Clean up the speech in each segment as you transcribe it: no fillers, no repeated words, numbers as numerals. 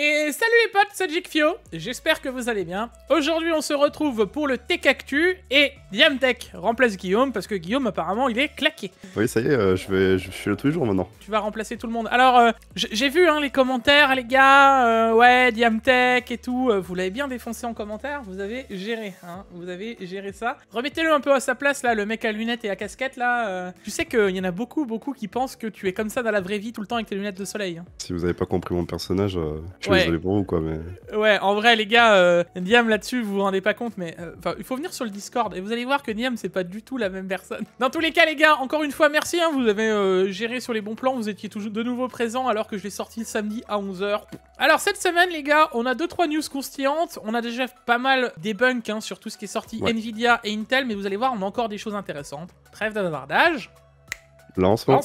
Et salut les potes, c'est Jikfio, j'espère que vous allez bien. Aujourd'hui on se retrouve pour le Tech Actu et Diamtech remplace Guillaume parce que Guillaume apparemment il est claqué. Oui ça y est, je suis là tous les jours maintenant. Tu vas remplacer tout le monde. Alors j'ai vu les commentaires les gars, ouais Diamtech et tout, vous l'avez bien défoncé en commentaire, vous avez géré, hein, vous avez géré ça. Remettez-le un peu à sa place là, le mec à lunettes et à casquette là. Tu sais qu'il y en a beaucoup qui pensent que tu es comme ça dans la vraie vie tout le temps avec tes lunettes de soleil. Hein. Si vous avez pas compris mon personnage, je suis désolé pour vous quoi mais... Ouais, en vrai les gars, Diam là-dessus vous vous rendez pas compte mais il faut venir sur le Discord et vous allez voir que Diam c'est pas du tout la même personne. Dans tous les cas les gars, encore une fois merci, hein, vous avez géré sur les bons plans, vous étiez toujours de nouveau présents alors que je l'ai sorti le samedi à 11 h. Alors cette semaine les gars, on a 2-3 news croustillantes, on a déjà pas mal debunk hein, sur tout ce qui est sorti Nvidia et Intel, mais vous allez voir on a encore des choses intéressantes. Trêve de bavardage. Lancement.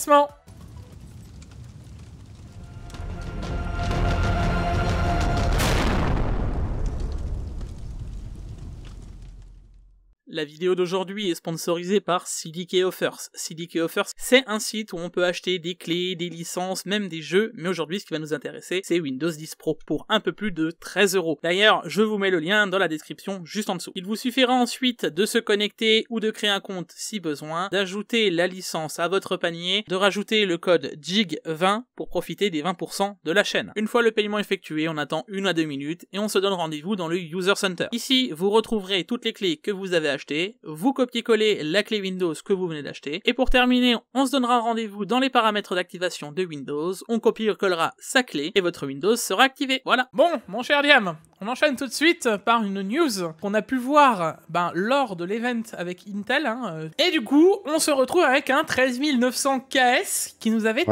La vidéo d'aujourd'hui est sponsorisée par CDK Offers. CDK Offers, c'est un site où on peut acheter des clés, des licences, même des jeux, mais aujourd'hui ce qui va nous intéresser, c'est Windows 10 Pro pour un peu plus de 13 €. D'ailleurs, je vous mets le lien dans la description juste en dessous. Il vous suffira ensuite de se connecter ou de créer un compte si besoin, d'ajouter la licence à votre panier, de rajouter le code JIG20 pour profiter des 20% de la chaîne. Une fois le paiement effectué, on attend 1 à 2 minutes et on se donne rendez-vous dans le User Center. Ici, vous retrouverez toutes les clés que vous avez achetées, vous copiez-collez la clé Windows que vous venez d'acheter, et pour terminer, on se donnera rendez-vous dans les paramètres d'activation de Windows, on copie-collera sa clé, et votre Windows sera activé. Voilà. Bon, mon cher Diam, on enchaîne tout de suite par une news qu'on a pu voir lors de l'event avec Intel, hein, et du coup, on se retrouve avec un 13900 KS qui nous avait...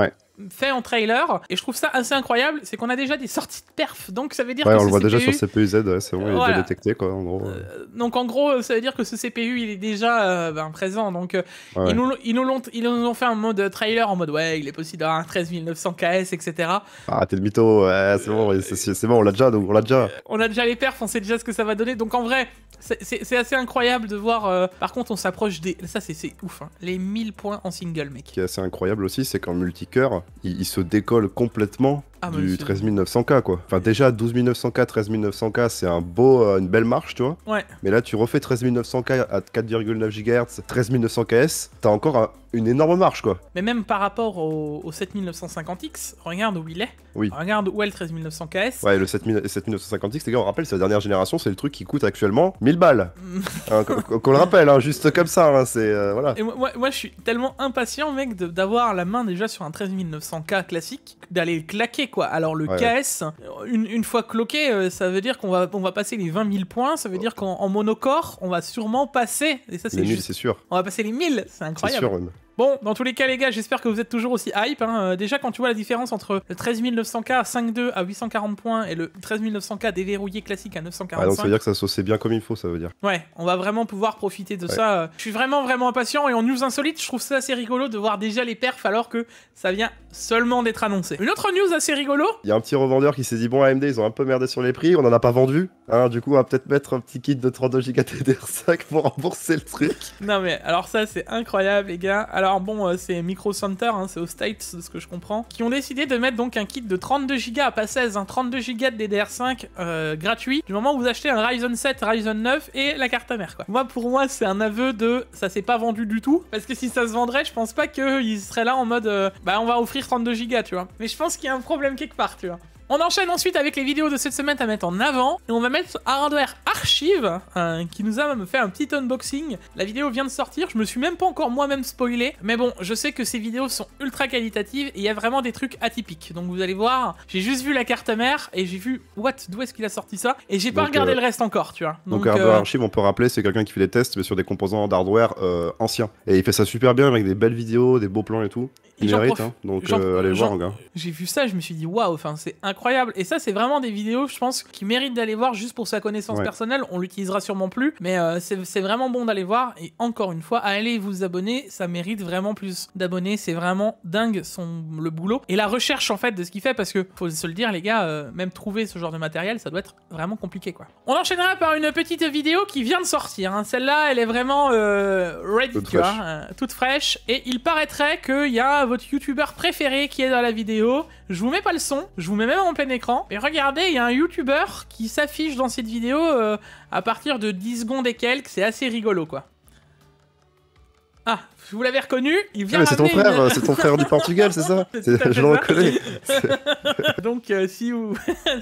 fait en trailer, et je trouve ça assez incroyable, c'est qu'on a déjà des sorties de perf, donc ça veut dire que on le voit CPU... déjà sur CPU-Z, c'est bon, il est déjà détecté quoi, en gros. Donc en gros, ça veut dire que ce CPU il est déjà présent, donc ils nous l'ont fait en mode trailer, en mode ouais, il est possible d'avoir un 13900 KS, etc. Ah, t'es le mytho, ouais, c'est bon, c'est bon, on l'a déjà, donc on l'a déjà. On a déjà les perfs, on sait déjà ce que ça va donner, donc en vrai, c'est assez incroyable de voir, par contre on s'approche des... Ça c'est ouf, hein. Les 1000 points en single, mec. Ce qui est assez incroyable aussi, c'est qu'en multicœur, il se décolle complètement du 13900K quoi. Enfin déjà 12900K, 13900K c'est une belle marche tu vois. Ouais. Mais là tu refais 13900K à 4,9 GHz, 13900 KS, t'as encore une énorme marche quoi. Mais même par rapport au 7950X, regarde où il est. Oui. Regarde où est le 13900 KS. Ouais, le 7950X, les gars, on rappelle, c'est la dernière génération, c'est le truc qui coûte actuellement 1000 balles. Hein, qu'on le rappelle, hein, juste comme ça, hein, c'est... voilà. Et moi je suis tellement impatient, mec, d'avoir la main déjà sur un 13900K classique, d'aller le claquer, quoi. Alors le KS, une fois cloqué, ça veut dire qu'on va passer les 20 000 points, ça veut dire qu'en monocore, on va sûrement passer, et ça c'est les 1000, c'est sûr. On va passer les 1000, c'est incroyable. C'est sûr, Bon, dans tous les cas les gars, j'espère que vous êtes toujours aussi hype, hein. Déjà quand tu vois la différence entre le 13900K à 5.2 à 840 points et le 13900K déverrouillé classique à 945. Donc ça veut dire que ça sauce bien comme il faut, ça veut dire. Ouais, on va vraiment pouvoir profiter de ça. Je suis vraiment impatient, et en news insolite, je trouve ça assez rigolo de voir déjà les perfs alors que ça vient seulement d'être annoncé. Une autre news assez rigolo. Il y a un petit revendeur qui s'est dit bon, AMD ils ont un peu merdé sur les prix, on en a pas vendu, hein, du coup on va peut-être mettre un petit kit de 32 Go DDR5 pour rembourser le truc. Non mais alors ça c'est incroyable les gars. Alors bon, c'est Micro Center, hein, c'est aux States de ce que je comprends, qui ont décidé de mettre donc un kit de 32 Go à pas 16, hein, 32 Go de DDR5 gratuit du moment où vous achetez un Ryzen 7, Ryzen 9 et la carte mère quoi. Pour moi c'est un aveu de ça s'est pas vendu du tout, parce que si ça se vendrait je pense pas qu'ils seraient là en mode on va offrir 32 Go tu vois. Mais je pense qu'il y a un problème quelque part tu vois. On enchaîne ensuite avec les vidéos de cette semaine à mettre en avant, et on va mettre Hardware Archive qui nous a fait un petit unboxing. La vidéo vient de sortir, je me suis même pas encore moi-même spoilé, mais bon, je sais que ces vidéos sont ultra qualitatives et il y a vraiment des trucs atypiques. Donc vous allez voir, j'ai juste vu la carte mère et j'ai vu d'où est-ce qu'il a sorti ça, et j'ai pas regardé le reste encore, tu vois. Donc Hardware Archive, on peut rappeler, c'est quelqu'un qui fait des tests mais sur des composants d'hardware anciens. Et il fait ça super bien avec des belles vidéos, des beaux plans et tout. Il mérite, hein, donc allez voir, gars. J'ai vu ça, je me suis dit waouh, enfin c'est incroyable. Et ça, c'est vraiment des vidéos, je pense, qui méritent d'aller voir juste pour sa connaissance personnelle. On l'utilisera sûrement plus, mais c'est vraiment bon d'aller voir. Et encore une fois, allez vous abonner, ça mérite vraiment plus d'abonnés. C'est vraiment dingue le boulot et la recherche en fait de ce qu'il fait, parce que faut se le dire, les gars, même trouver ce genre de matériel, ça doit être vraiment compliqué, quoi. On enchaînera par une petite vidéo qui vient de sortir. Hein. Celle-là, elle est vraiment ready, tu vois, toute fraîche. Et il paraîtrait qu'il y a votre youtubeur préféré qui est dans la vidéo. Je vous mets pas le son, je vous mets même en en plein écran. Et regardez, il y a un YouTuber qui s'affiche dans cette vidéo à partir de 10 secondes et quelques. C'est assez rigolo, quoi. Ah, vous l'avez reconnu, il vient c'est ton frère, c'est ton frère du Portugal, c'est ça? Je le reconnais. Donc, si vous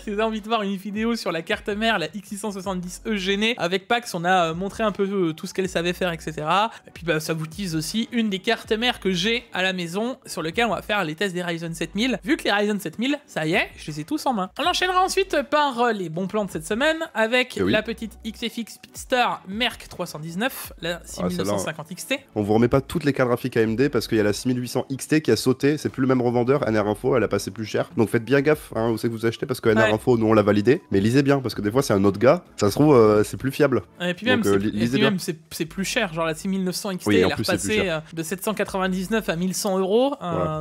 avez envie de voir une vidéo sur la carte mère, la X670E gênée, avec Pax, on a montré un peu tout ce qu'elle savait faire, etc. Et puis, ça vous tease aussi une des cartes mères que j'ai à la maison, sur lequel on va faire les tests des Ryzen 7000. Vu que les Ryzen 7000, ça y est, je les ai tous en main. On enchaînera ensuite par les bons plans de cette semaine, avec la petite XFX Speedster Merc 319, la 6950 XT. On vous remet pas toutes les cartes graphiques AMD parce qu'il y a la 6800 XT qui a sauté, c'est plus le même revendeur, NR Info, elle a passé plus cher. Donc faites bien gaffe, où c'est que vous achetez parce que NR Info, nous on l'a validé, mais lisez bien parce que des fois c'est un autre gars, ça se trouve c'est plus fiable. Et puis même, c'est plus cher, genre la 6900 XT elle est repassée de 799 à 1100 euros,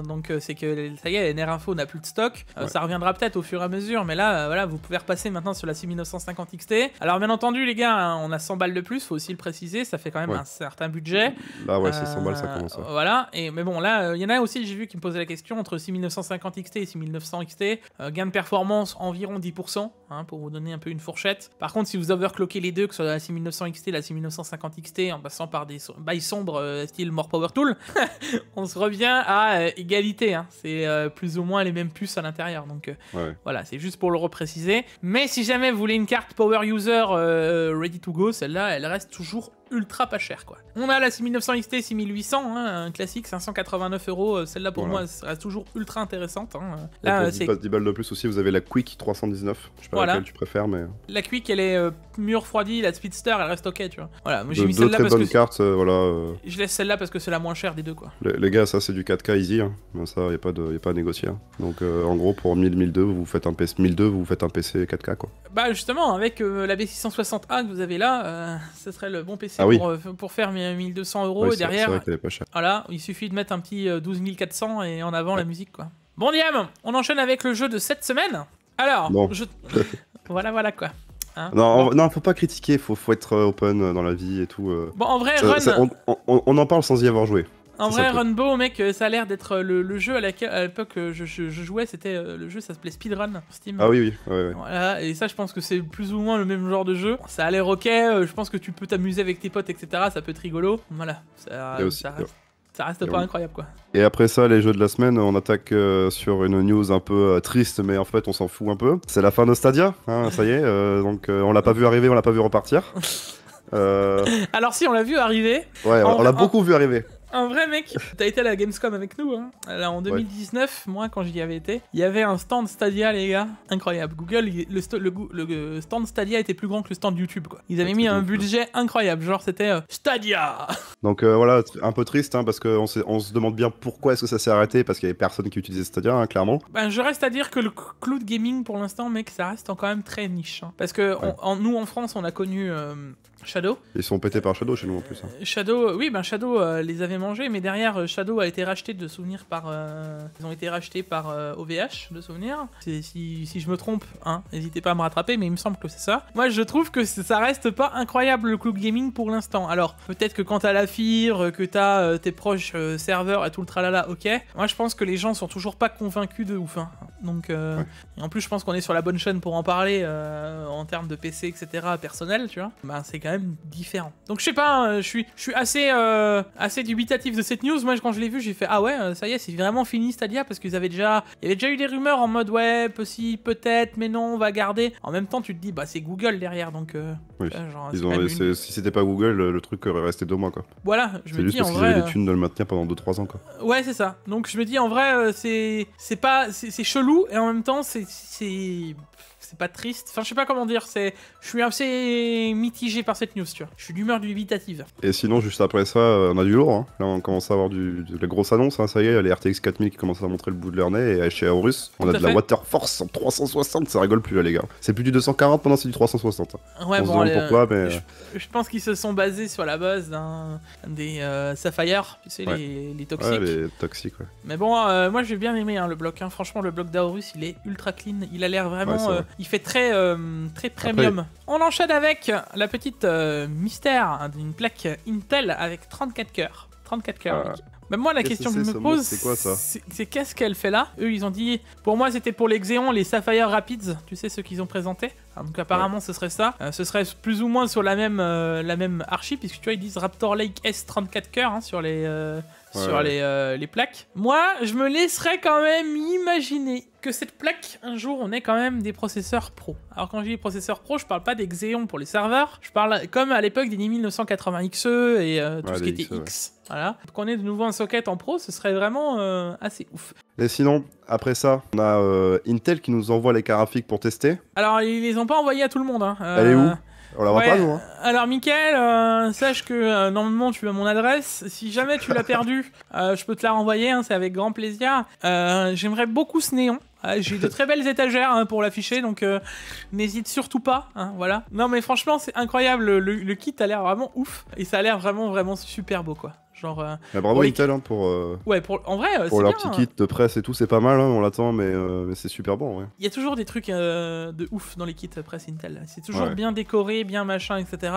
donc c'est que ça y est, NR Info n'a plus de stock, ça reviendra peut-être au fur et à mesure, mais là voilà, vous pouvez repasser maintenant sur la 6950 XT. Alors bien entendu les gars, on a 100 balles de plus, faut aussi le préciser, ça fait quand même un certain budget. Là ouais, c'est 100 balles, ça commence. Voilà, mais bon là, il y en a aussi, j'ai vu qui me posaient la question, entre 6950 XT et 6900 XT, gain de performance environ 10%, pour vous donner un peu une fourchette. Par contre, si vous overclockez les deux, que ce soit la 6900 XT et la 6950 XT, en passant par des bails sombres style More Power Tool, on se revient à égalité, c'est plus ou moins les mêmes puces à l'intérieur, donc voilà, c'est juste pour le repréciser. Mais si jamais vous voulez une carte Power User ready to go, celle-là, elle reste toujours ultra pas cher, quoi. On a la 6900 XT 6800, un classique, 589 €. Celle-là pour moi, ça reste toujours ultra intéressante. Là, c'est 10 balles de plus aussi. Vous avez la Quick 319. Je sais pas laquelle tu préfères, mais la Quick, elle est mieux refroidie. La Speedster, elle reste ok, tu vois. Voilà, moi j'ai mis celle-là parce que cartes, je laisse celle-là parce que c'est la moins chère des deux, quoi. Les gars, ça c'est du 4K easy. Ça, y a pas à négocier. Donc en gros, pour 1002, vous faites un PC 1002, vous faites un PC 4K, quoi. Bah justement, avec la B660A que vous avez là, ce serait le bon PC pour faire 1200 €, et derrière, c'est vrai qu'elle est pas chère. Voilà, il suffit de mettre un petit 12 400 et en avant la musique, quoi. Bon Diam, on enchaîne avec le jeu de cette semaine. Alors, voilà quoi. Non, faut pas critiquer, faut être open dans la vie et tout. Bon, en vrai, on en parle sans y avoir joué. En vrai, Runbow, mec, ça a l'air d'être le jeu à l'époque je jouais, c'était le jeu, ça s'appelait Speedrun sur Steam. Ah oui. Voilà, et ça, je pense que c'est plus ou moins le même genre de jeu. Ça a l'air ok, je pense que tu peux t'amuser avec tes potes, etc. Ça peut être rigolo. Voilà, ça reste pas incroyable, quoi. Et après ça, les jeux de la semaine, on attaque sur une news un peu triste, mais en fait, on s'en fout un peu. C'est la fin de Stadia, ça y est. Donc, on l'a pas vu arriver, on l'a pas vu repartir. Alors si, on l'a vu arriver. Ouais, on l'a beaucoup vu arriver. En vrai, mec, t'as été à la Gamescom avec nous, Là, en 2019, moi, quand j'y avais été, il y avait un stand Stadia, les gars, incroyable. Google, le stand Stadia était plus grand que le stand YouTube, quoi. Ils avaient mis un budget incroyable, genre c'était Stadia. Donc voilà, un peu triste, parce qu'on se demande bien pourquoi est-ce que ça s'est arrêté, parce qu'il y avait personne qui utilisait Stadia, clairement. Ben, je reste à dire que le cloud gaming, pour l'instant, mec, ça reste quand même très niche. Parce que nous, en France, on a connu Shadow. Ils sont pétés par Shadow chez nous, en plus. Shadow, oui, ben Shadow les avait mangés, mais derrière, Shadow a été racheté de souvenir par... ils ont été rachetés par OVH, de souvenir. Si je me trompe, n'hésitez pas à me rattraper, mais il me semble que c'est ça. Moi, je trouve que ça reste pas incroyable, le cloud gaming, pour l'instant. Alors, peut-être que quand t'as la fibre, que t'as tes proches serveurs et tout le tralala, ok. Moi, je pense que les gens sont toujours pas convaincus de ouf. Donc, et en plus, je pense qu'on est sur la bonne chaîne pour en parler, en termes de PC, etc., personnel, tu vois. Ben, c'est quand même différent. Donc, je sais pas, je suis assez dubitatif de cette news. Moi, quand je l'ai vu, j'ai fait ah ouais, ça y est, c'est vraiment fini Stadia, parce qu'il y avait déjà eu des rumeurs en mode ouais, peut-être, mais non, on va garder. En même temps, tu te dis bah c'est Google derrière, donc oui. Si c'était pas Google, le truc aurait resté 2 mois, quoi. Voilà, je me dis en vrai. C'est juste parce qu'ils avaient les thunes de le maintenir pendant 2-3 ans, quoi. Ouais, c'est ça. Donc je me dis en vrai, c'est chelou, et en même temps c'est pas triste. Enfin, je sais pas comment dire. Je suis assez mitigé par cette news, tu vois. Je suis d'humeur dubitative. Et sinon, juste après ça, on a du lourd. Là, on commence à avoir de la grosse annonce. Ça y est, les RTX 4000 qui commencent à montrer le bout de leur nez. Et chez Aorus, on a de la Waterforce en 360. Ça rigole plus, là, les gars. C'est plus du 240, pendant c'est du 360. Ouais, on se demande pourquoi, mais... Je pense qu'ils se sont basés sur la base des Sapphire, tu sais, les toxiques. Ouais, les toxiques, ouais. Mais bon, moi, j'ai bien aimé le bloc. Franchement, le bloc d'Aorus, il est ultra clean. Il a l'air vraiment... il fait très premium. Après... On enchaîne avec la petite mystère d'une plaque Intel avec 34 cœurs. 34 cœurs. Bah moi la question que je me pose, c'est quoi ça? C'est qu'est-ce qu'elle fait là? Eux ils ont dit, pour moi c'était pour les Xeon, les Sapphire Rapids, tu sais ceux qu'ils ont présentés. Donc apparemment ce serait ça. Ce serait plus ou moins sur la même archi, puisque tu vois ils disent Raptor Lake S34 cœurs hein, sur les les plaques. Moi je me laisserais quand même imaginer que cette plaque, un jour, on ait quand même des processeurs pro. Alors quand je dis processeurs pro, je parle pas des Xeon pour les serveurs, je parle comme à l'époque des 1980 XE et tout ce qui était X. Voilà. Qu'on ait de nouveau un socket en pro, ce serait vraiment assez ouf. Et sinon, après ça, on a Intel qui nous envoie les cartes graphiques pour tester. Alors ils les ont pas envoyés à tout le monde. Hein. Elle est où? On la voit pas, nous. Hein. Alors, Mickaël, sache que normalement tu as mon adresse. Si jamais tu l'as perdue, je peux te la renvoyer, hein, c'est avec grand plaisir. J'aimerais beaucoup ce néon. J'ai de très belles étagères hein, pour l'afficher, donc n'hésite surtout pas. Hein, voilà. Non, mais franchement, c'est incroyable. Le kit a l'air vraiment ouf. Et ça a l'air vraiment super beau, quoi. Genre, bravo Intel hein, pour en vrai, pour leur petit kit de presse et tout, c'est pas mal, hein, on l'attend, mais c'est super bon. Ouais. Il y a toujours des trucs de ouf dans les kits presse Intel. C'est toujours bien décoré, bien machin, etc.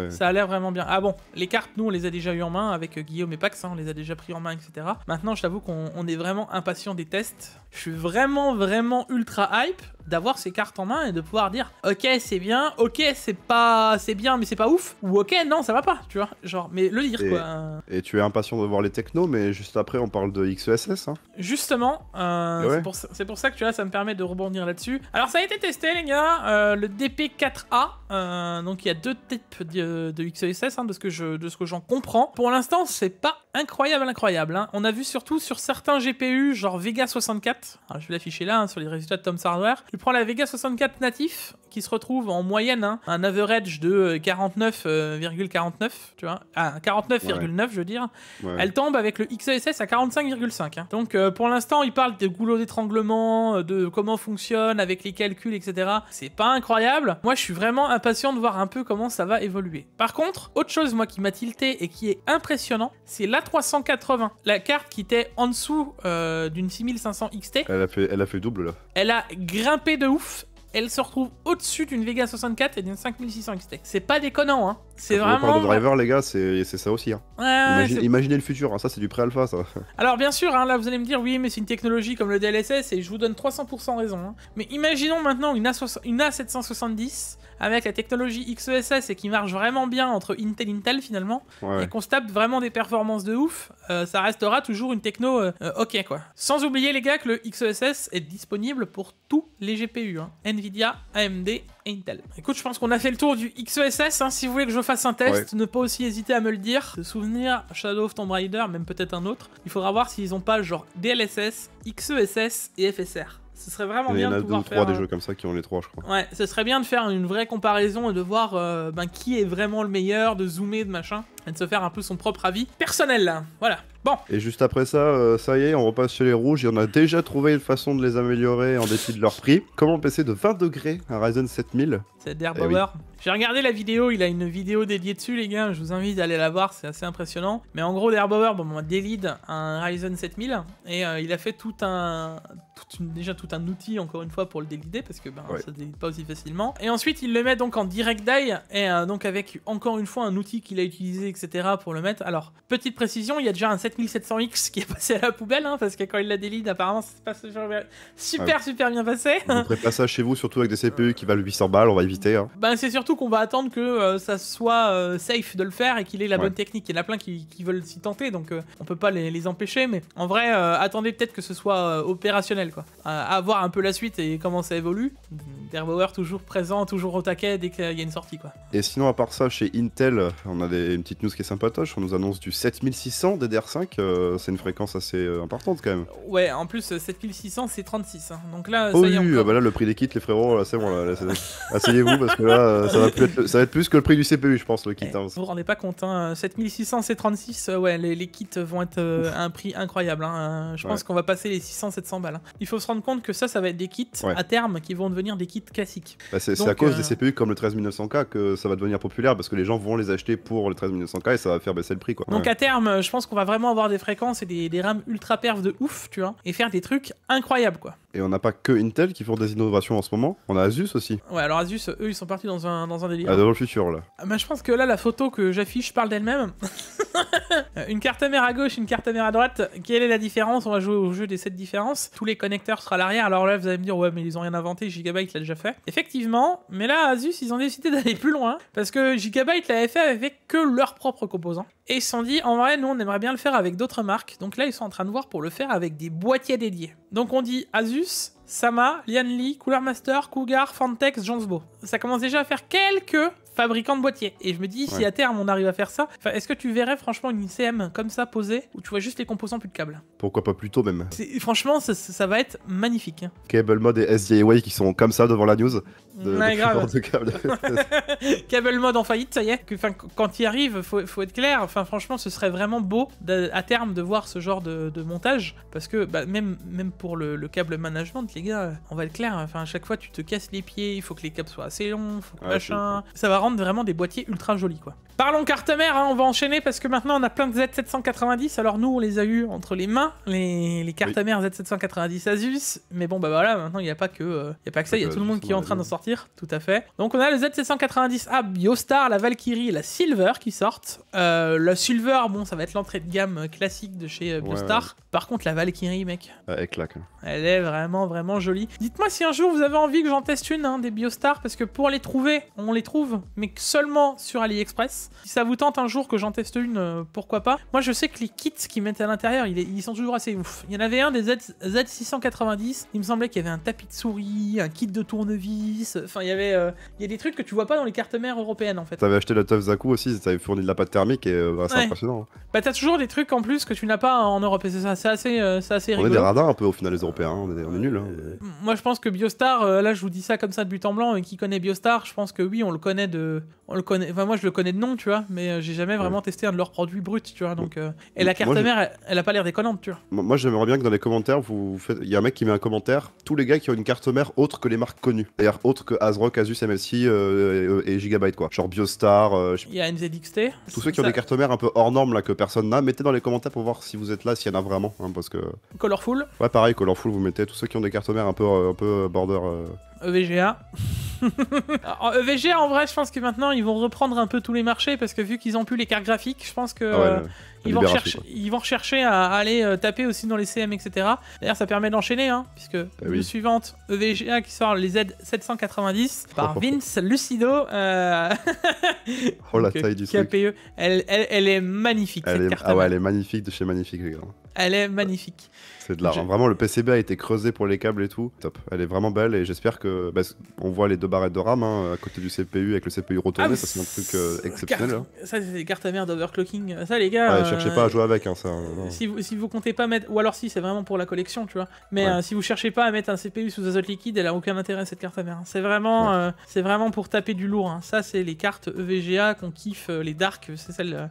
Ça a l'air vraiment bien. Ah bon, les cartes, nous, on les a déjà eu en main avec Guillaume et Pax, hein, on les a déjà pris en main, etc. Maintenant, je t'avoue qu'on est vraiment impatient des tests. Je suis vraiment ultra hype d'avoir ces cartes en main et de pouvoir dire ok c'est bien, ok c'est bien mais c'est pas ouf, ou ok non ça va pas, tu vois, genre, mais le dire quoi. Et tu es impatient de voir les technos, mais juste après on parle de XESS hein. Justement, c'est pour ça que tu vois ça me permet de rebondir là-dessus. Alors ça a été testé les gars, le DP4A, donc il y a deux types de XESS hein, de ce que j'en comprends. Pour l'instant c'est pas incroyable hein. On a vu surtout sur certains GPU genre Vega 64, alors, je vais l'afficher là hein, sur les résultats de Tom's Hardware. Tu prends la Vega 64 natif qui se retrouve en moyenne hein, un average de 49,49 tu vois, 49,9 je veux dire. Elle tombe avec le XESS à 45,5 hein. Donc pour l'instant il parle de goulot d'étranglement, de comment fonctionne avec les calculs etc. C'est pas incroyable. Moi je suis vraiment impatient de voir un peu comment ça va évoluer. Par contre autre chose moi qui m'a tilté et qui est impressionnant, c'est l'A380, la carte qui était en dessous d'une 6500 XT. Elle a fait double là. Elle a grimpé de ouf. Elle se retrouve au-dessus d'une Vega 64 et d'une 5600 XT. C'est pas déconnant, hein. C'est vraiment... On parle de driver, les gars, c'est ça aussi, hein. Imaginez le futur, hein. Ça c'est du pré-alpha, ça. Alors bien sûr, hein, là vous allez me dire, oui, mais c'est une technologie comme le DLSS et je vous donne 300% raison. Hein. Mais imaginons maintenant une A770 avec la technologie XESS et qui marche vraiment bien entre Intel finalement, et qu'on se tape vraiment des performances de ouf, ça restera toujours une techno ok quoi. Sans oublier les gars que le XESS est disponible pour tous les GPU, hein. Nvidia, AMD, Intel. Écoute, je pense qu'on a fait le tour du XESS, hein. Si vous voulez que je fasse un test, ne pas aussi hésiter à me le dire. De souvenir, Shadow of Tomb Raider, même peut-être un autre, il faudra voir s'ils ont pas genre DLSS, XESS et FSR. Ce serait vraiment bien de pouvoir faire... Il y en a 2 ou 3 des jeux comme ça qui ont les 3, je crois. Ouais, ce serait bien de faire une vraie comparaison et de voir qui est vraiment le meilleur, de zoomer, de machin, et de se faire un peu son propre avis personnel, là. Voilà. Bon. Et juste après ça, ça y est, on repasse chez les rouges, et on a déjà trouvé une façon de les améliorer en dépit de leur prix. Comment passer de 20 degrés à Ryzen 7000 C'est d'Airbauer. J'ai regardé la vidéo, il a une vidéo dédiée dessus, les gars, je vous invite à aller la voir, c'est assez impressionnant. Mais en gros, d'Airbauer, on délide un Ryzen 7000, et il a fait tout un outil, encore une fois, pour le délider, parce que ça délide pas aussi facilement. Et ensuite, il le met donc en direct die, et donc avec, encore une fois, un outil qu'il a utilisé, etc., pour le mettre. Alors, petite précision, il y a déjà un 7700X qui est passé à la poubelle, hein, parce que quand il la délide, apparemment, ça se passe super bien passé. Vous ne ferez pas ça chez vous, surtout avec des CPU qui valent 800 balles, on va éviter. Hein. C'est surtout qu'on va attendre que ça soit safe de le faire et qu'il ait la bonne technique. Il y en a plein qui veulent s'y tenter, donc on peut pas les empêcher, mais en vrai, attendez peut-être que ce soit opérationnel, quoi. À voir un peu la suite et comment ça évolue. D'Airbauer toujours présent, toujours au taquet dès qu'il y a une sortie, quoi. Et sinon, à part ça, chez Intel, on a une petite news qui est sympatoche. On nous annonce du 7600 DDR5. C'est une fréquence assez importante quand même. Ouais, en plus 7600 c'est 36. Hein. Donc là, ça y est. Là, le prix des kits, les frérots, là, c'est bon. Là, asseyez-vous parce que là, ça va être plus que le prix du CPU, je pense, le kit. Hein. Vous vous rendez pas compte, hein, 7600 c'est 36. Ouais, les kits vont être à un prix incroyable. Hein. Je pense qu'on va passer les 600-700 balles. Hein. Il faut se rendre compte que ça va être des kits à terme qui vont devenir des kits classiques. C'est à cause des CPU comme le 13900K que ça va devenir populaire parce que les gens vont les acheter pour le 13900K et ça va faire baisser le prix, quoi. Donc à terme, je pense qu'on va vraiment avoir des fréquences et des RAM ultra perf de ouf, tu vois, et faire des trucs incroyables, quoi. Et on n'a pas que Intel qui font des innovations en ce moment, on a Asus aussi. Ouais, alors Asus, eux, ils sont partis dans un délire. Dans le futur, là. Je pense que là, la photo que j'affiche parle d'elle-même. Une carte mère à gauche, une carte mère à droite. Quelle est la différence? On va jouer au jeu des 7 différences. Tous les connecteurs seront à l'arrière. Alors là, vous allez me dire, ouais, mais ils ont rien inventé. Gigabyte l'a déjà fait. Effectivement, mais là, Asus, ils ont décidé d'aller plus loin. Parce que Gigabyte l'avait fait avec que leurs propres composants. Et ils se sont dit, en vrai, nous, on aimerait bien le faire avec d'autres marques. Donc là, ils sont en train de voir pour le faire avec des boîtiers dédiés. Donc on dit Asus, Sama, Lianli, Cooler Master, Cougar, Fantex, Jonsbo. Ça commence déjà à faire quelques fabricants de boîtiers. Et je me dis, si à terme on arrive à faire ça, est-ce que tu verrais franchement une ICM comme ça posée, où tu vois juste les composants plus de câbles? Pourquoi pas plus tôt même? Franchement, ça va être magnifique. Hein. Cable Mode et SDIY qui sont comme ça devant la news. Grave. Cable Mode en faillite, ça y est. Quand il arrive, faut être clair. Enfin, franchement, ce serait vraiment beau à terme de voir ce genre de montage. Parce que même pour le câble management, les gars, on va être clair. Enfin, à chaque fois, tu te casses les pieds, il faut que les câbles soient assez longs, faut que machin. Ça va rendre vraiment des boîtiers ultra jolis, quoi. Parlons carte mère, hein, on va enchaîner parce que maintenant on a plein de Z790. Alors nous, on les a eu entre les mains, les cartes mères Z790 Asus. Mais bon, voilà, maintenant il n'y a pas que ça, il y a tout le monde qui est en train d'en sortir, tout à fait. Donc on a le Z790A Biostar, la Valkyrie et la Silver qui sortent. La Silver, bon, ça va être l'entrée de gamme classique de chez Biostar. Par contre, la Valkyrie, mec, elle claque. Elle est vraiment, vraiment jolie. Dites-moi si un jour vous avez envie que j'en teste une, hein, des Biostar, parce que pour les trouver, on les trouve, mais seulement sur AliExpress. Si ça vous tente un jour que j'en teste une, pourquoi pas. Moi, je sais que les kits qu'ils mettent à l'intérieur, ils sont toujours assez ouf. Il y en avait un des Z690, il me semblait qu'il y avait un tapis de souris, un kit de tournevis, enfin, il y a des trucs que tu vois pas dans les cartes mères européennes, en fait. T'avais acheté le Tough Zaku aussi, t'avais fourni de la pâte thermique et c'est impressionnant. Bah, t'as toujours des trucs en plus que tu n'as pas en Europe, et c'est assez rigolo. On est des radins un peu au final, les Européens, on est nuls. Hein, Moi, je pense que Biostar, là, je vous dis ça comme ça de but en blanc, et qui connaît Biostar, je pense que oui, on le connaît. Enfin, moi, je le connais de nom, tu vois, mais j'ai jamais vraiment testé un de leurs produits bruts, tu vois. Donc, et la carte mère, elle a pas l'air déconnante, tu vois. Moi, j'aimerais bien que dans les commentaires, il y a un mec qui met un commentaire, tous les gars qui ont une carte mère autre que les marques connues, c'est-à-dire autre que ASRock, Asus, MSI et Gigabyte, quoi. Genre Biostar. Il y a NZXT. Tous ceux qui ont des cartes mères un peu hors normes là que personne n'a, mettez dans les commentaires pour voir si vous êtes là, s'il y en a vraiment, hein, parce que. Colorful. Ouais, pareil, Colorful, vous mettez tous ceux qui ont des cartes mères un peu border. EVGA. Alors, EVGA, en vrai, je pense que maintenant ils vont reprendre un peu tous les marchés parce que vu qu'ils ont plus les cartes graphiques, je pense que ils vont rechercher à aller taper aussi dans les CM, etc. D'ailleurs, ça permet d'enchaîner, hein, puisque le suivante, EVGA qui sort les Z790 par Vince Lucido. Oh la taille du truc. KPE. Elle est magnifique, cette carte. Ah ouais, elle est magnifique de chez magnifique, les gars. Elle est magnifique. C'est de l'art. Hein. Vraiment, le PCB a été creusé pour les câbles et tout. Top. Elle est vraiment belle et j'espère que. On voit les 2 barrettes de RAM à côté du CPU avec le CPU retourné. Ça, c'est un truc exceptionnel. Hein. Ça, c'est des cartes mères d'overclocking. Ça, les gars. Cherchez pas à jouer avec. Hein, ça, si vous comptez pas mettre. Ou alors, si, c'est vraiment pour la collection, tu vois. Mais si vous cherchez pas à mettre un CPU sous azote liquide, elle a aucun intérêt, cette carte mère. C'est vraiment pour taper du lourd. Hein. Ça, c'est les cartes EVGA qu'on kiffe, les Dark. C'est celles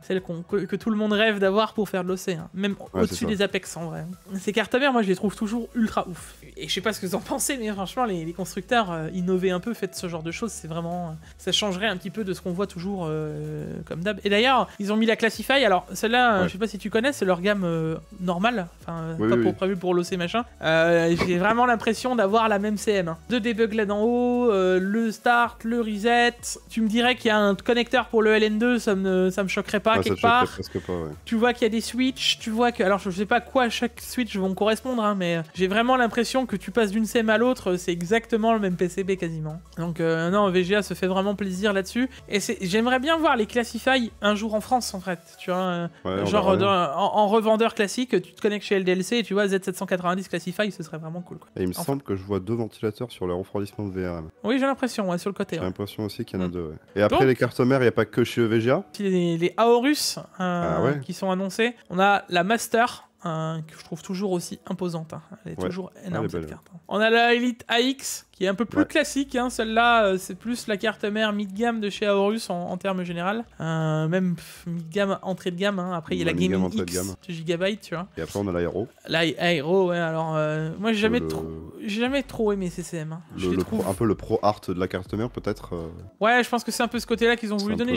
que tout le monde rêve d'avoir pour faire de l'OC. Hein. Même au-dessus des Apex, en vrai. Ces cartes mères, moi, je les trouve toujours ultra ouf. Et je sais pas ce que vous en pensez, mais franchement, les constructeurs innover un peu, faites ce genre de choses, c'est vraiment. Ça changerait un petit peu de ce qu'on voit toujours comme d'hab. Et d'ailleurs, ils ont mis la Classify. Alors, celle-là, je sais pas si tu connais, c'est leur gamme normale. Enfin, pas prévu pour l'OC machin. J'ai vraiment l'impression d'avoir la même CM. Hein. 2 debug là d'en haut, le start, le reset. Tu me dirais qu'il y a un connecteur pour le LN2, ça me choquerait pas quelque part. Presque pas, Tu vois qu'il y a des switches, tu vois que. Alors, je sais pas à quoi chaque switch vont correspondre, hein, mais j'ai vraiment l'impression que tu passes d'une CM à l'autre, c'est exactement le même PCB quasiment. Donc non, VGA se fait vraiment plaisir là-dessus. Et j'aimerais bien voir les Classify un jour en France en fait. Tu vois, genre en revendeur classique, tu te connectes chez LDLC et tu vois Z790 Classify, ce serait vraiment cool. Quoi. Et il me semble que je vois 2 ventilateurs sur le refroidissement de VRM. Oui, j'ai l'impression, sur le côté. J'ai l'impression aussi qu'il y en a 2. Et après les cartes mères, il n'y a pas que chez VGA. Les Aorus qui sont annoncés. On a la Master. Que je trouve toujours aussi imposante. Hein. Elle est toujours énorme cette carte. Hein. On a la Elite AX qui est un peu plus classique. Hein. Celle-là, c'est plus la carte mère mid-gamme de chez Aorus en termes général. Même mid-gamme, entrée de gamme. Hein. Après, il y a la Gaming X de Gigabyte, tu vois. Et après, on a l'Aero. L'Aero, alors moi, j'ai jamais trop aimé CCM. Hein. Un peu le pro art de la carte mère, peut-être. Ouais, je pense que c'est un peu ce côté-là qu'ils ont voulu donner.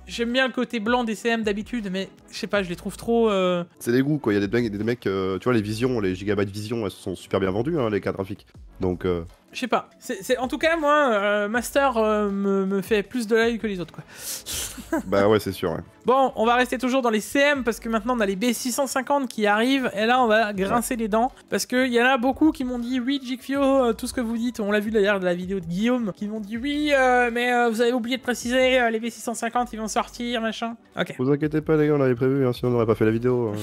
J'aime bien le côté blanc des CM d'habitude, mais je sais pas, je les trouve trop. C'est des goûts, quoi. Il y a des mecs, tu vois, les Vision, les Gigabyte Vision, elles sont super bien vendues, hein, les cartes graphiques. Donc, Je sais pas. En tout cas, moi, Master me fait plus de l'œil que les autres, quoi. Bah ouais, c'est sûr, ouais. Bon, on va rester toujours dans les CM parce que maintenant on a les B650 qui arrivent et là on va grincer les dents parce qu'il y en a beaucoup qui m'ont dit oui Jigfio, tout ce que vous dites, on l'a vu d'ailleurs de la vidéo de Guillaume, qui m'ont dit oui mais vous avez oublié de préciser, les B650 ils vont sortir, machin. Ok. Vous inquiétez pas les gars, on l'avait prévu, hein, sinon on n'aurait pas fait la vidéo. Hein.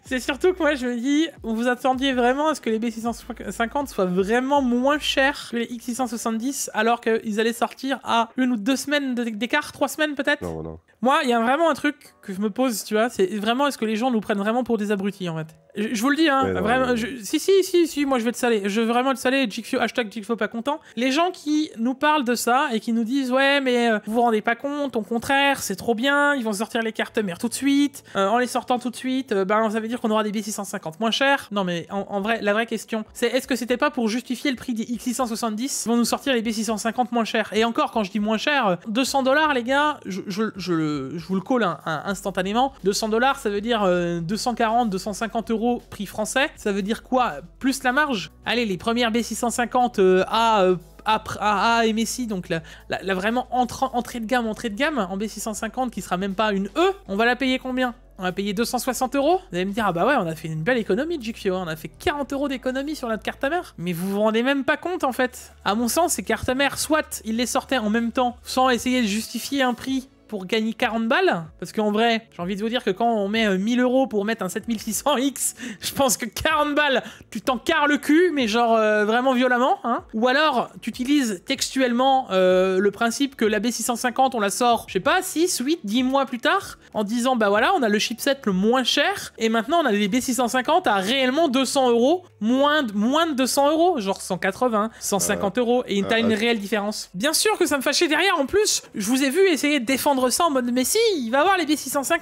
C'est surtout que moi je me dis, vous attendiez vraiment à ce que les B650 soient vraiment moins chers que les X670 alors qu'ils allaient sortir à 1 ou 2 semaines d'écart, 3 semaines peut-être. Non. Moi, il y a vraiment un truc que je me pose, tu vois, c'est vraiment est-ce que les gens nous prennent vraiment pour des abrutis en fait. Je vous le dis, hein, ouais, vraiment. Non. Si, moi je vais te saler. Je veux vraiment te saler. Hashtag Jigfio pas content. Les gens qui nous parlent de ça et qui nous disent ouais, mais vous vous rendez pas compte, au contraire, c'est trop bien, ils vont sortir les cartes mères tout de suite. En les sortant tout de suite, ça veut dire qu'on aura des B650 moins chers. Non, mais en vrai, la vraie question, c'est est-ce que c'était pas pour justifier le prix des X670 ils vont nous sortir les B650 moins chers. Et encore, quand je dis moins cher, $200, les gars, je vous le call instantanément. $200, ça veut dire 240, 250 euros prix français. Ça veut dire quoi? Plus la marge. Allez, les premières B650 A MSI, donc la vraiment entrée de gamme en B650 qui sera même pas une E, on va la payer combien? On va payer 260 euros. Vous allez me dire, ah bah ouais, on a fait une belle économie de Jigfio, on a fait 40 euros d'économie sur notre carte mère. Mais vous vous rendez même pas compte en fait. À mon sens, ces cartes mères, soit ils les sortaient en même temps, sans essayer de justifier un prix pour gagner 40 balles, parce qu'en vrai, j'ai envie de vous dire que quand on met 1000 euros pour mettre un 7600X, je pense que 40 balles, tu t'en carres le cul, mais genre vraiment violemment, hein. Ou alors, tu utilises textuellement le principe que la B650, on la sort, je sais pas, 6, 8, 10 mois plus tard, en disant, bah voilà, on a le chipset le moins cher, et maintenant on a les B650 à réellement 200 euros, moins de 200 euros, genre 180, 150 euros, et t'as une réelle différence. Bien sûr que ça me fâchait derrière, en plus, je vous ai vu essayer de défendre ça en mode mais si, il va avoir les B650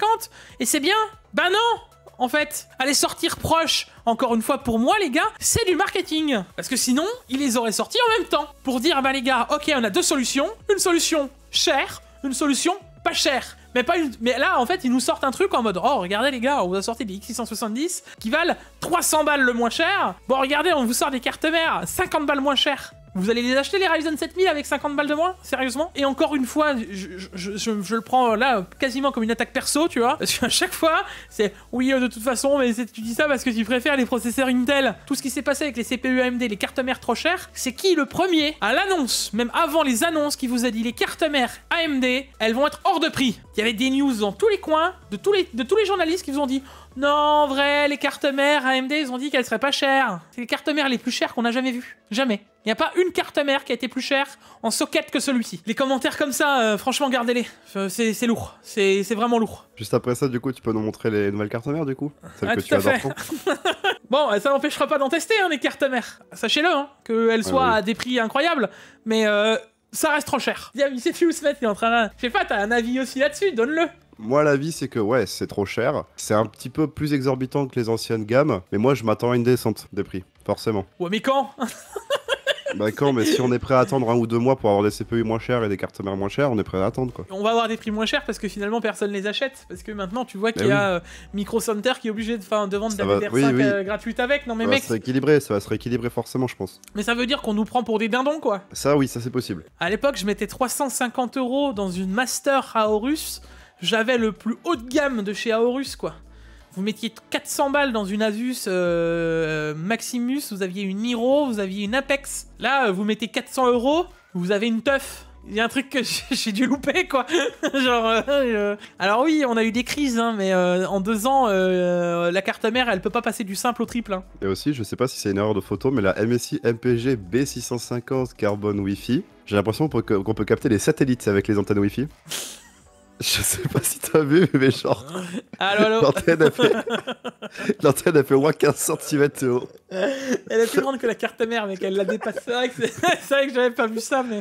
et c'est bien. Bah non, en fait, aller sortir proche, encore une fois pour moi les gars, c'est du marketing. Parce que sinon, ils les auraient sortis en même temps. Pour dire bah les gars, ok on a deux solutions, une solution chère, une solution pas chère. Mais là en fait ils nous sortent un truc en mode oh regardez les gars, on vous a sorti des X670 qui valent 300 balles le moins cher. Bon regardez, on vous sort des cartes mères 50 balles moins chères. Vous allez les acheter les Ryzen 7000 avec 50 balles de moins? Sérieusement? Et encore une fois, je le prends là quasiment comme une attaque perso, tu vois. Parce qu'à chaque fois, c'est oui, de toute façon, mais tu dis ça parce que tu préfères les processeurs Intel. Tout ce qui s'est passé avec les CPU AMD, les cartes mères trop chères, c'est qui le premier à l'annonce, même avant les annonces, qui vous a dit les cartes mères AMD, elles vont être hors de prix. Il y avait des news dans tous les coins, de tous les journalistes qui vous ont dit non, en vrai, les cartes mères AMD, ils ont dit qu'elles seraient pas chères. C'est les cartes mères les plus chères qu'on a jamais vues. Jamais. Il n'y a pas une carte mère qui a été plus chère en socket que celui-ci. Les commentaires comme ça, franchement, gardez-les. C'est lourd. C'est vraiment lourd. Juste après ça, du coup, tu peux nous montrer les nouvelles cartes mères, du coup? Celles que tu adores tant. Bon, ça n'empêchera pas d'en tester, hein, les cartes mères. Sachez-le, hein, qu'elles soient à des prix incroyables, mais ça reste trop cher. Il sait plus où se mettre, il est en train de... Je sais pas, t'as un avis aussi là-dessus, donne-le. Moi, l'avis, c'est que ouais, c'est trop cher. C'est un petit peu plus exorbitant que les anciennes gammes, mais moi, je m'attends à une descente des prix, forcément. Ouais, mais quand? Bah quand, mais si on est prêt à attendre 1 ou 2 mois pour avoir des CPU moins chères et des cartes mères moins chères, on est prêt à attendre quoi. On va avoir des prix moins chers parce que finalement personne les achète. Parce que maintenant tu vois qu'il y a Micro Center qui est obligé de vendre de la DDR5 gratuite avec. Non mais mec, ça va se rééquilibrer forcément je pense. Mais ça veut dire qu'on nous prend pour des dindons quoi. Ça oui, ça c'est possible. À l'époque je mettais 350 € dans une Master Aorus. J'avais le plus haut de gamme de chez Aorus quoi. Vous mettiez 400 balles dans une Asus Maximus, vous aviez une Hero, vous aviez une Apex. Là, vous mettez 400 €, vous avez une teuf. Il y a un truc que j'ai dû louper, quoi. Genre, alors oui, on a eu des crises, hein, mais en 2 ans, la carte mère, elle peut pas passer du simple au triple. Hein. Et aussi, je sais pas si c'est une erreur de photo, mais la MSI MPG B650 Carbone Wi-Fi, j'ai l'impression qu'on peut capter les satellites avec les antennes Wi-Fi. Je sais pas si t'as vu, mais genre... Allô. L'antenne a fait au moins 15 cm de haut. Elle est plus grande que la carte mère, mais qu'elle la dépasse. C'est vrai que j'avais pas vu ça, mais...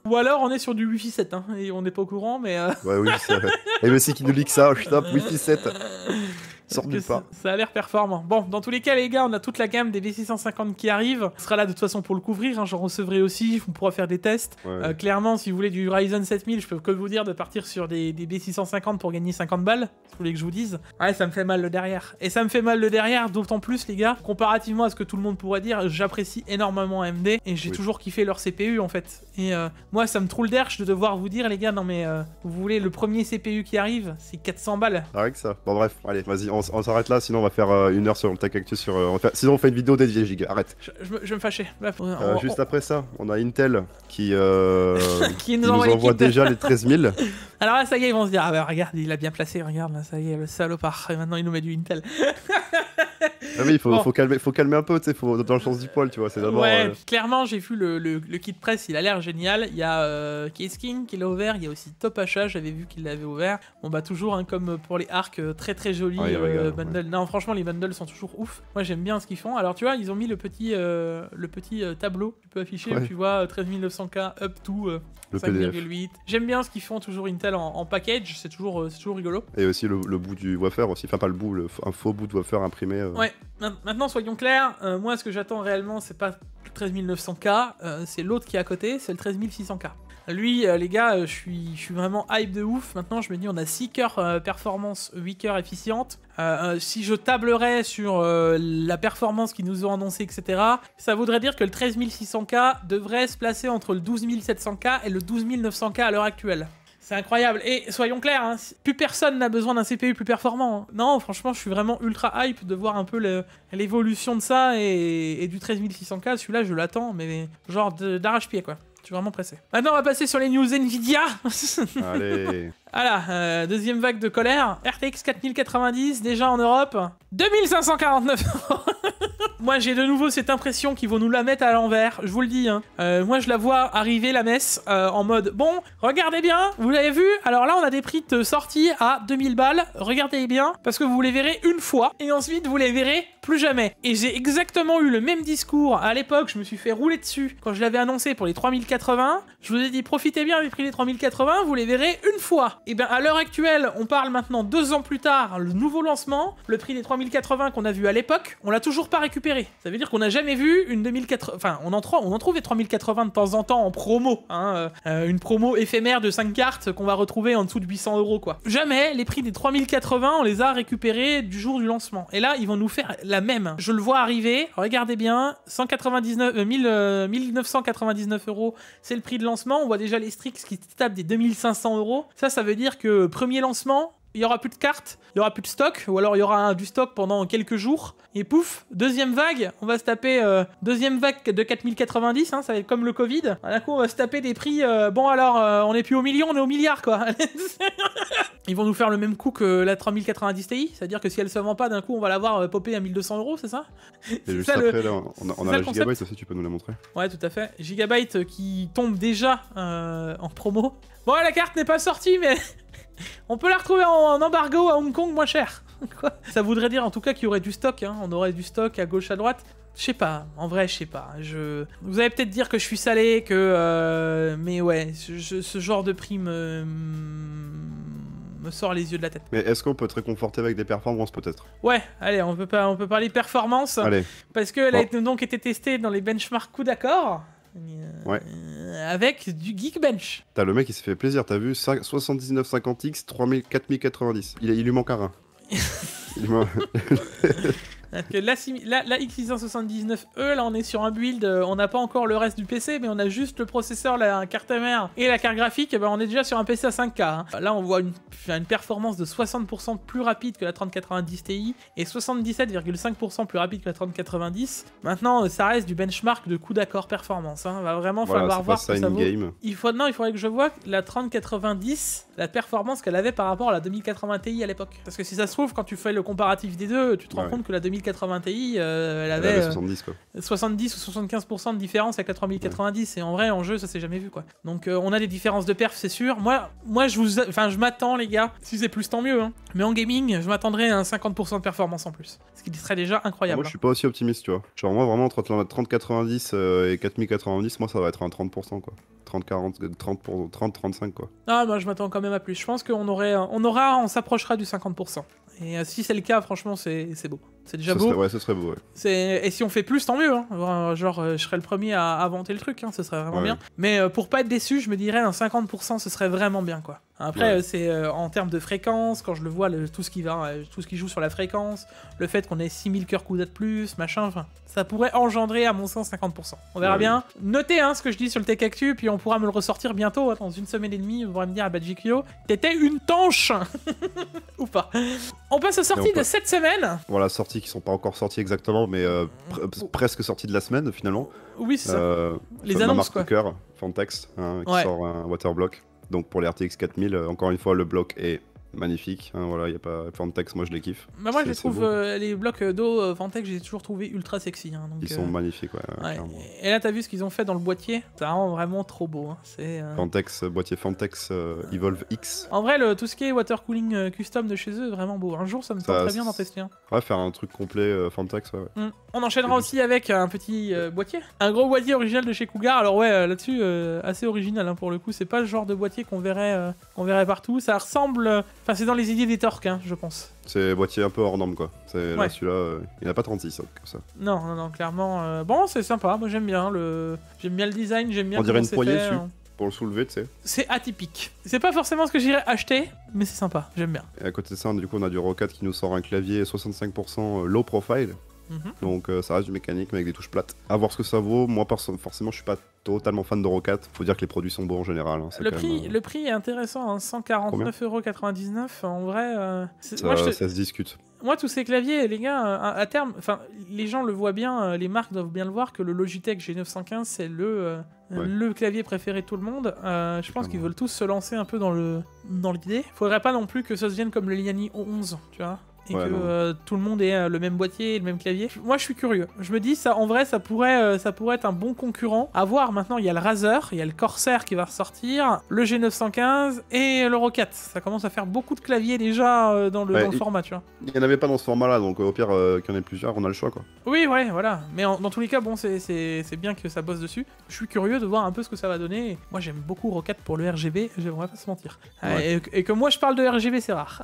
Ou alors on est sur du Wi-Fi 7, hein, et on n'est pas au courant, mais... Ouais, oui, c'est vrai. Et aussi qui nous leak ça, putain, Wi-Fi 7. sort nulle part. Ça a l'air performant. Bon, dans tous les cas, les gars, on a toute la gamme des V650 qui arrive. On sera là de toute façon pour le couvrir. Hein. J'en recevrai aussi. On pourra faire des tests. Ouais. Clairement, si vous voulez du Ryzen 7000, je peux que vous dire de partir sur des B650 pour gagner 50 balles. Si vous voulez que je vous dise. Ouais, ça me fait mal le derrière. Et ça me fait mal le derrière, d'autant plus, les gars, comparativement à ce que tout le monde pourrait dire, j'apprécie énormément AMD et j'ai toujours kiffé leur CPU en fait. Et moi, ça me troule d'air de devoir vous dire, les gars, non mais vous voulez le premier CPU qui arrive, c'est 400 balles. C'est vrai que ça. Bon, bref, allez, vas-y, on s'arrête là, sinon on va faire 1 heure sur le Tech Actu. Sinon, on fait une vidéo dédiée, Giga. Arrête. Je vais me fâcher. Bref, juste après ça, on a Intel qui nous envoie déjà les 13000. Alors là, ça y est, ils vont se dire, ah bah regarde, il a bien placé, regarde, là, ça y est, le salopard. Et maintenant, il nous met du Intel. Ah oui, faut calmer un peu, tu sais, faut dans le sens du poil, tu vois, c'est d'abord... Ouais, clairement, j'ai vu le kit presse, il a l'air génial. Il y a Keysking qui l'a ouvert, il y a aussi Top Achat, j'avais vu qu'il l'avait ouvert. Bon bah toujours, hein, comme pour les arcs, très très jolis bundles. Ouais. Non, franchement, les bundles sont toujours ouf. Moi, j'aime bien ce qu'ils font. Alors, tu vois, ils ont mis le petit tableau que tu peux afficher, où tu vois 13900K up to 5,8. J'aime bien ce qu'ils font, toujours Intel en package, c'est toujours rigolo. Et aussi le bout du wafer aussi, enfin pas le bout, un faux bout de wafer imprimé. Ouais, maintenant soyons clairs, moi ce que j'attends réellement c'est pas le 13900K, c'est l'autre qui est à côté, c'est le 13600K. Lui, les gars, je suis vraiment hype de ouf. Maintenant, je me dis, on a 6 cœurs performance, 8 cœurs efficiente. Si je tablerais sur la performance qu'ils nous ont annoncé, etc., ça voudrait dire que le 13600K devrait se placer entre le 12700K et le 12900K à l'heure actuelle. C'est incroyable. Et soyons clairs, hein, plus personne n'a besoin d'un CPU plus performant. Hein. Non, franchement, je suis vraiment ultra hype de voir un peu l'évolution de ça et du 13600K. Celui-là, je l'attends, mais genre d'arrache-pied, quoi. Je suis vraiment pressé. Maintenant, on va passer sur les news Nvidia. Allez. Voilà, deuxième vague de colère. RTX 4090, déjà en Europe. 2549 €. Moi, j'ai de nouveau cette impression qu'ils vont nous la mettre à l'envers. Je vous le dis. Hein. Moi, je la vois arriver, la messe, en mode... Bon, regardez bien, vous l'avez vu. Alors là, on a des prix de sortie à 2000 balles. Regardez bien, parce que vous les verrez une fois. Et ensuite, vous les verrez plus jamais. Et j'ai exactement eu le même discours. À l'époque, je me suis fait rouler dessus. Quand je l'avais annoncé pour les 3080, je vous ai dit, profitez bien des prix des 3080, vous les verrez une fois. Et bien, à l'heure actuelle, on parle maintenant 2 ans plus tard, le nouveau lancement, le prix des 3080 qu'on a vu à l'époque, on l'a toujours pas récupéré. Ça veut dire qu'on n'a jamais vu une 2080... Enfin, on en trouve des 3080 de temps en temps en promo. Hein, une promo éphémère de 5 cartes qu'on va retrouver en dessous de 800 € quoi. Jamais les prix des 3080, on les a récupérés du jour du lancement. Et là, ils vont nous faire la même. Je le vois arriver, regardez bien, 1999 €, c'est le prix de lancement. On voit déjà les Strix qui tapent des 2500 €. Ça veut dire que premier lancement, il y aura plus de cartes, il y aura plus de stock, ou alors il y aura du stock pendant quelques jours, et pouf, deuxième vague, on va se taper deuxième vague de 4090, hein, ça va être comme le Covid. D'un coup, on va se taper des prix, bon alors, on n'est plus au million, on est au milliard, quoi. Ils vont nous faire le même coup que la 3090 Ti, c'est-à-dire que si elle se vend pas, d'un coup, on va l'avoir popée à 1200 €, c'est ça? Et juste ça, après, là, on a la Gigabyte aussi, tu peux nous la montrer? Ouais, tout à fait. Gigabyte qui tombe déjà en promo. Bon, la carte n'est pas sortie, mais... on peut la retrouver en embargo à Hong Kong moins cher. Quoi? Ça voudrait dire en tout cas qu'il y aurait du stock, hein. On aurait du stock à gauche, à droite. Je sais pas, en vrai, je sais pas. Vous allez peut-être dire que je suis salé, que... mais ouais, ce genre de prix me sort les yeux de la tête. Mais est-ce qu'on peut te réconforter avec des performances peut-être? Ouais, allez, on peut parler performance. Allez. Parce qu'elle a donc été testée dans les benchmarks coup d'accord. Ouais. Avec du Geekbench. T'as le mec qui s'est fait plaisir, t'as vu 7950X 4090. Il lui manque un rein. La X679E, là on est sur un build, on n'a pas encore le reste du PC, mais on a juste le processeur, la carte mère et la carte graphique, et ben on est déjà sur un PC à 5K. Hein. Là on voit une performance de 60% plus rapide que la 3090 Ti et 77,5% plus rapide que la 3090. Maintenant ça reste du benchmark de coup d'accord performance. Hein. Va vraiment falloir voir ce que ça vaut. Il faudrait que je vois la 3090, la performance qu'elle avait par rapport à la 2080 Ti à l'époque. Parce que si ça se trouve, quand tu fais le comparatif des deux, tu te rends compte que la 2080 Ti, elle avait 70, quoi. 70 ou 75% de différence avec la 3090, et en vrai, en jeu, ça s'est jamais vu, quoi. Donc on a des différences de perf, c'est sûr. Moi je m'attends, les gars, si c'est plus, tant mieux, hein. Mais en gaming, je m'attendrais à un 50% de performance en plus. Ce qui serait déjà incroyable. Moi, je suis pas aussi optimiste, tu vois. Genre, moi, vraiment, entre 3090 et 4090, moi, ça va être un 30%, quoi. 30-35 quoi. Ah, moi je m'attends quand même à plus. Je pense qu'on on s'approchera du 50%. Et si c'est le cas, franchement, c'est beau. C'est déjà beau. Ouais, ce serait beau, ouais. Et si on fait plus, tant mieux. Hein. Genre, je serais le premier à inventer le truc, hein. Ce serait vraiment bien. Mais pour pas être déçu, je me dirais un 50%, ce serait vraiment bien, quoi. Après, c'est en termes de fréquence, quand je le vois, tout ce qui joue sur la fréquence, le fait qu'on ait 6000 cœurs CUDA de plus, machin, enfin, ça pourrait engendrer, à mon sens, 50%. On verra bien. Notez ce que je dis sur le Tech Actu, puis on pourra me le ressortir bientôt, dans 1 semaine et demie, vous pourrez me dire, GQO, t'étais une tanche. Ou pas. On passe aux sorties de cette semaine. Voilà, sorties qui sont pas encore sorties exactement, mais presque sorties de la semaine, finalement. Oui, c'est ça. Les annonces, quoi. Cœur, Fantex, qui sort un waterblock. Donc pour les RTX 4000, encore une fois, le bloc est magnifique. Voilà, y a pas Fantex, moi je les kiffe. Bah moi je les trouve, les blocs d'eau Fantex, j'ai toujours trouvé ultra sexy. Donc, ils sont magnifiques, ouais. Et là, t'as vu ce qu'ils ont fait dans le boîtier? Ça rend vraiment trop beau. C'est Fantex, boîtier Fantex Evolve X. En vrai, tout ce qui est water cooling custom de chez eux, vraiment beau. Un jour, ça me tente très bien d'en tester un. Ouais, faire un truc complet Fantex, ouais. On enchaînera aussi avec un petit boîtier. Un gros boîtier original de chez Cougar. Alors ouais, là-dessus, assez original pour le coup. C'est pas le genre de boîtier qu'on verrait partout. Ça ressemble... Enfin, c'est dans les idées des Torques, je pense. C'est boîtier un peu hors norme, quoi. Là, celui-là, il n'a pas 36, comme ça. Non, clairement. Bon, c'est sympa. Moi, j'aime bien le design. J'aime bien. On dirait une poignée dessus. Pour le soulever, tu sais. C'est atypique. C'est pas forcément ce que j'irais acheter, mais c'est sympa. J'aime bien. Et à côté de ça, du coup, on a du Roccat qui nous sort un clavier 65% low profile. Donc ça reste du mécanique mais avec des touches plates. À voir ce que ça vaut. Moi forcément je suis pas totalement fan de Roccat. Faut dire que les produits sont beaux en général. Le prix est intéressant, 149,99 €. En vrai, ça se discute. Moi, tous ces claviers, les gars, à terme, enfin, les gens le voient bien, les marques doivent bien le voir que le Logitech G915 c'est le clavier préféré de tout le monde. Je pense qu'ils veulent tous se lancer un peu dans l'idée. Faudrait pas non plus que ça se vienne comme le Liani O11, tu vois. Et que tout le monde ait le même boîtier et le même clavier. Moi, je suis curieux. Je me dis, ça, en vrai, ça pourrait être un bon concurrent. À voir, maintenant, il y a le Razer, il y a le Corsair qui va ressortir, le G915 et le Roccat. Ça commence à faire beaucoup de claviers déjà dans le format, tu vois. Il n'y en avait pas dans ce format-là, donc au pire, qu'il y en ait plusieurs, on a le choix, quoi. Oui, voilà. Mais dans tous les cas, bon, c'est bien que ça bosse dessus. Je suis curieux de voir un peu ce que ça va donner. Moi, j'aime beaucoup Roccat pour le RGB, on va pas se mentir. Et que moi, je parle de RGB, c'est rare.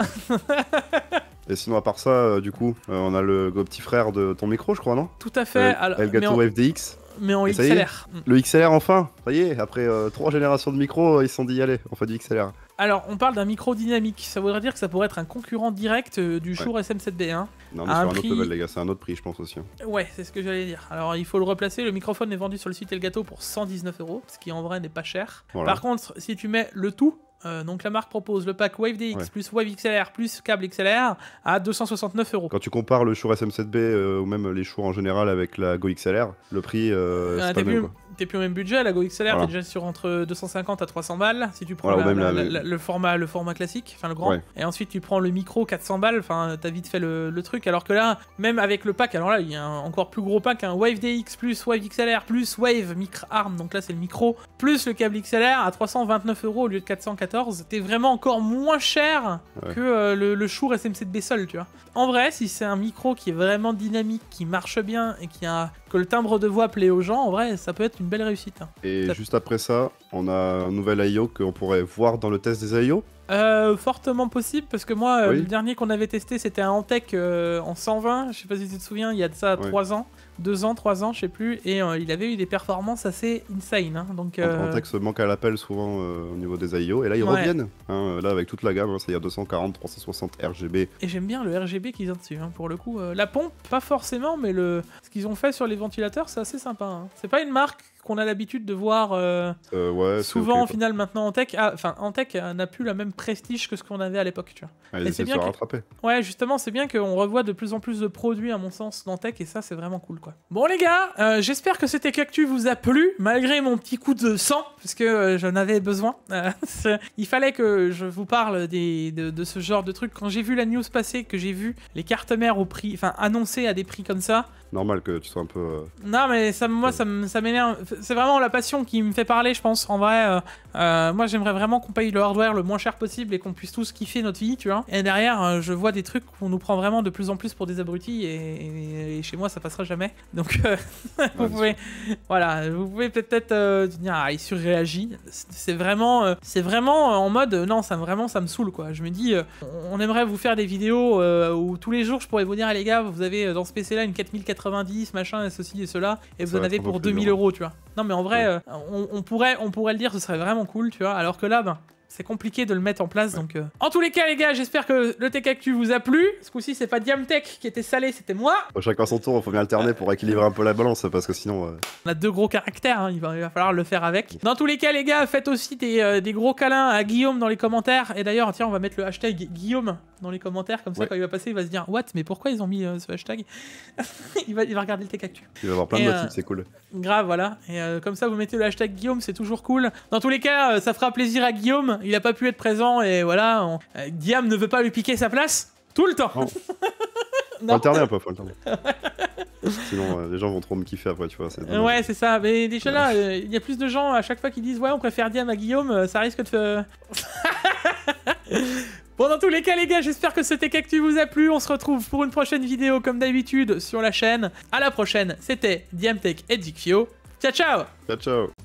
Et sinon, à part ça, du coup, on a le petit frère de ton micro, je crois, non? Tout à fait. Elgato Wave DX. Mais en XLR. Le XLR, enfin. Ça y est, après 3 générations de micros, ils se sont dit, allez, on fait du XLR. Alors, on parle d'un micro dynamique. Ça voudrait dire que ça pourrait être un concurrent direct du Shure SM7B. Non, mais c'est un autre level, les gars. C'est un autre prix, je pense aussi. Ouais, c'est ce que j'allais dire. Alors, il faut le replacer. Le microphone est vendu sur le site Elgato pour 119 €, ce qui en vrai n'est pas cher. Voilà. Par contre, si tu mets le tout, donc la marque propose le pack Wave DX plus Wave XLR plus câble XLR à 269 €. Quand tu compares le Shure SM7B ou même les Shure en général avec la Go XLR, le prix c'est pas le même, quoi. T'es plus au même budget, la Go XLR t'es déjà sur entre 250 à 300 balles si tu prends le format classique, enfin le grand, et ensuite tu prends le micro 400 balles, enfin t'as vite fait le truc, alors que là, même avec le pack, alors là il y a un encore plus gros pack, un Wave DX plus Wave XLR plus Wave Micro Arm, donc là c'est le micro, plus le câble XLR à 329 € au lieu de 414, t'es vraiment encore moins cher que le Shure SM7B seul, tu vois. En vrai, si c'est un micro qui est vraiment dynamique, qui marche bien et que le timbre de voix plaît aux gens, en vrai, ça peut être une belle réussite. Et juste après ça, on a un nouvel AIO qu'on pourrait voir dans le test des AIO. Fortement possible, parce que moi, le dernier qu'on avait testé, c'était un Antec en 120, je sais pas si tu te souviens, il y a de ça 3 ans. 2 ans, 3 ans, je sais plus, et il avait eu des performances assez insane. Donc, Antec se manque à l'appel souvent au niveau des AIO, et là ils reviennent. Là avec toute la gamme, c'est-à-dire 240, 360 RGB. Et j'aime bien le RGB qu'ils ont dessus, pour le coup. La pompe, pas forcément, mais ce qu'ils ont fait sur les ventilateurs, c'est assez sympa. C'est pas une marque qu'on a l'habitude de voir souvent au final maintenant Antec. Antec n'a plus la même prestige que ce qu'on avait à l'époque, tu vois. Et c'est bien de se rattraper. Ouais, justement, c'est bien qu'on revoit de plus en plus de produits, à mon sens, d'Antec, et ça, c'est vraiment cool, quoi. Bon, les gars, j'espère que cet Actu vous a plu, malgré mon petit coup de sang, parce que j'en avais besoin. Il fallait que je vous parle de ce genre de trucs. Quand j'ai vu la news passer, que j'ai vu les cartes mères au prix, enfin, annoncées à des prix comme ça, Normal que tu sois un peu... Non, mais moi, ça m'énerve. C'est vraiment la passion qui me fait parler, je pense. En vrai, moi, j'aimerais vraiment qu'on paye le hardware le moins cher possible et qu'on puisse tous kiffer notre vie, tu vois. Et derrière, je vois des trucs où on nous prend vraiment de plus en plus pour des abrutis et chez moi, ça passera jamais. Donc, vous pouvez peut-être dire, ah, il surréagit. C'est vraiment en mode, non, ça me saoule, quoi. Je me dis, on aimerait vous faire des vidéos où tous les jours, je pourrais vous dire, les gars, vous avez dans ce PC-là une 4090, machin, et ceci et cela, et vous en avez pour 2000 €, tu vois. Non, mais en vrai, on pourrait le dire, ce serait vraiment cool, tu vois, alors que là, c'est compliqué de le mettre en place, donc... En tous les cas, les gars, j'espère que le Tech Actu vous a plu. Ce coup-ci, c'est pas Diamtech qui était salé, c'était moi. Chacun son tour, il faut bien alterner pour équilibrer un peu la balance, parce que sinon... On a 2 gros caractères, hein, il va falloir le faire avec. Dans tous les cas, les gars, faites aussi des gros câlins à Guillaume dans les commentaires. Et d'ailleurs, tiens, on va mettre le hashtag Guillaume dans les commentaires, comme ça, quand il va passer, il va se dire « What ? Mais pourquoi ils ont mis ce hashtag ?» il va regarder le Tech Actu. Il va avoir plein de notifs, c'est cool. Grave, voilà. Et comme ça, vous mettez le hashtag Guillaume, c'est toujours cool. Dans tous les cas, ça fera plaisir à Guillaume. Il a pas pu être présent et voilà. Diam ne veut pas lui piquer sa place tout le temps. Faut alterner un peu, faut alterner. Sinon, les gens vont trop me kiffer après, tu vois. Ouais, c'est ça. Mais déjà là, il y a plus de gens à chaque fois qui disent ouais, on préfère Diam à Guillaume, ça risque de... Bon, dans tous les cas, les gars, j'espère que ce Tech Actu vous a plu. On se retrouve pour une prochaine vidéo, comme d'habitude, sur la chaîne. À la prochaine, c'était Diamtech et Dikfio. Ciao, ciao. Ciao, ciao.